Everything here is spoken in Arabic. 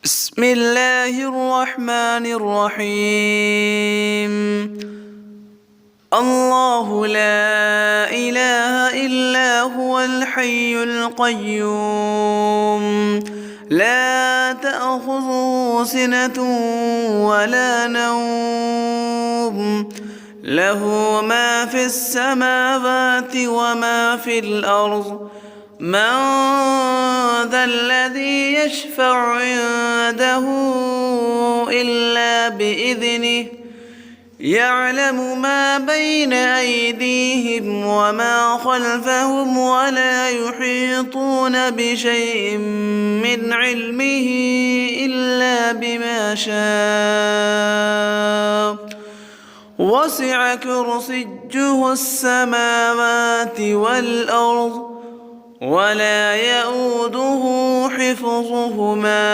بسم الله الرحمن الرحيم. الله لا إله إلا هو الحي القيوم لا تأخذه سنة ولا نوم له ما في السماوات وما في الأرض من ذا الذي يشفع عنده إلا بإذنه يعلم ما بين أيديهم وما خلفهم ولا يحيطون بشيء من علمه إلا بما شاء وسع كرسيه السماوات والأرض ولا يئوده حفظهما